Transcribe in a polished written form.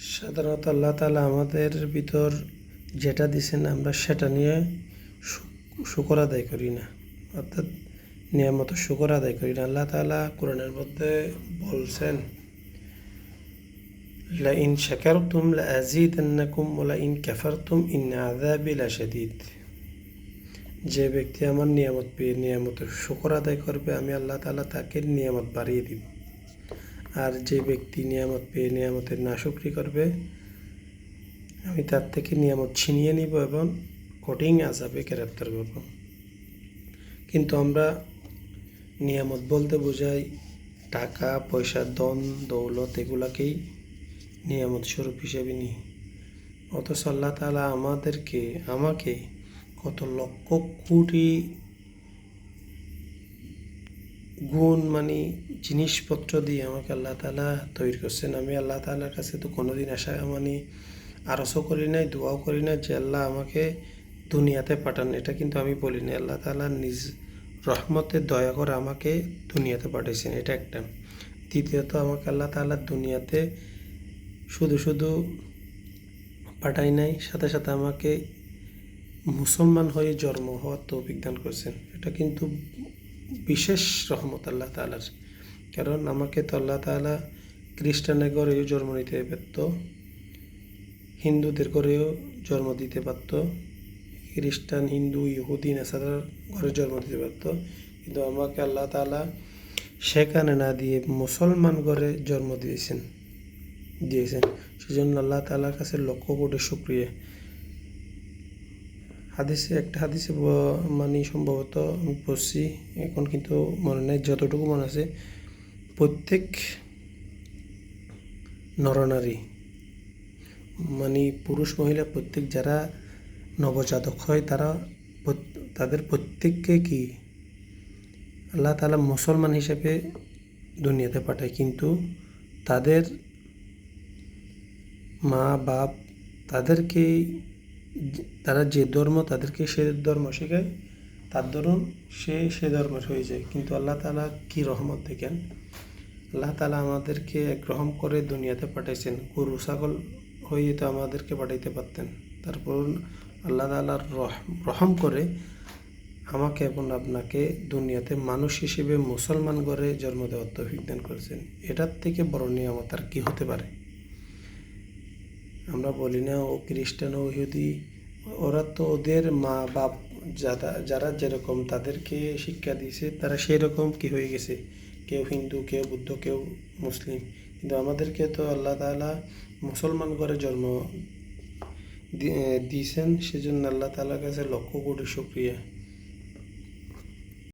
সাধারণত আল্লাহ তাআলা আমাদের ভিতর যেটা দিয়েছেন আমরা সেটা নিয়ে শুকর আদায় করি না, অর্থাৎ নিয়ামত শুকর আদায় করি না। আল্লাহ তাআলা কোরআনের মধ্যে বলছেন, লাইন শাকারতুম লাযীদান্নাকুম ওয়া লাইন কাফারতুম ইন্না আযাবি লাশাদীদ। যে ব্যক্তি আমার নিয়ামত পেয়ে নিয়ামতের শুকর আদায় করবে, আমি আল্লাহ তাআলা তাকে নিয়ামত বাড়িয়ে দিব। আর যে ব্যক্তি নিয়ামত পেয়ে নিয়ামতের নাশুকরি করবে, আমি তার থেকে নিয়ামত ছিনিয়ে নিব এবং কঠিন আযাবে গ্রেফতার করব। কিন্তু আমরা নিয়ামত বলতে বোঝাই টাকা পয়সা, ধন দৌলত, এগুলাকেই নিয়ামত স্বরূপ হিসেবে নিই। অথচ আল্লাহ তাআলা আমাকে কত লক্ষ কোটি গুণ জিনিসপত্র দিয়ে আমাকে আল্লাহ তাআলা তৈরি করছেন। আমি আল্লাহ তাআলার কাছে তো কোনোদিন আরজও করি নাই, দোয়াও করি না যে আল্লাহ আমাকে দুনিয়াতে পাঠান। এটা কিন্তু আমি বলি না, আল্লাহ তাআলা নিজ রহমতে দয়া করে আমাকে দুনিয়াতে পাঠিয়েছেন, এটা একটা। দ্বিতীয়ত, আমাকে আল্লাহ তাআলা দুনিয়াতে শুধু পাঠাই নাই, সাথে সাথে আমাকে মুসলমান হয়ে জন্ম হওয়ার তৌফিক দান করছেন। এটা কিন্তু বিশেষ রহমত আল্লাহ তাআলার। কারণ আমাকে তো আল্লাহ তাআলা খ্রিস্টানের ঘরেও জন্ম নিতে পারত, হিন্দুদের ঘরেও জন্ম দিতে পারত, খ্রিস্টান হিন্দু ইহুদি নাসারার ঘরে জন্ম দিতে পারত, কিন্তু আমাকে আল্লাহ তাআলা সেখানে না দিয়ে মুসলমান ঘরে জন্ম দিয়েছেন। সেজন্য আল্লাহ তাআলার কাছে লক্ষ কোটি শুকরিয়া। একটা হাদিসে সম্ভবত আমি পড়ছি, এখন কিন্তু মনে নাই, যতটুকু মনে আছে, প্রত্যেক নরনারী পুরুষ মহিলা প্রত্যেক যারা নবজাতক হয় তাদের প্রত্যেককে কি আল্লাহ তাআলা মুসলমান হিসেবে দুনিয়াতে পাঠায়। কিন্তু তাদের মা বাপ তারা যে ধর্ম, তাদেরকে সে ধর্ম শেখায়, তার ধরুন সে ধর্মের হয়ে যায়। কিন্তু আল্লাহ তাআলা কি রহমত দেখেন, আল্লাহ তাআলা আমাদেরকে একরকম করে দুনিয়াতে পাঠাইছেন। গরু ছাগল হয়ে তো আমাদেরকে পাঠাইতে পারতেন, তারপর আল্লাহ তাআলা রহম করে আমাকে এবং আপনাকে দুনিয়াতে মানুষ হিসেবে মুসলমান ঘরে জন্ম দেওয়ার তৌফিক দান করেছেন। এটার থেকে বড় নিয়ামত আর কি হতে পারে? আমরা বলি না ও খ্রিস্টান ও ইহুদি, ওরা তো ওদের মা বাপ যারা যেরকম তাদেরকে শিক্ষা দিয়েছে, তারা সেই রকম কি হয়ে গেছে, কেউ হিন্দু, কেউ বুদ্ধ, কেউ মুসলিম। কিন্তু আমাদেরকে তো আল্লাহ তাআলা মুসলমান ঘরে জন্ম দিয়েছেন। সেজন্য আল্লাহ তাআলার কাছে লক্ষ কোটি শুকরিয়া।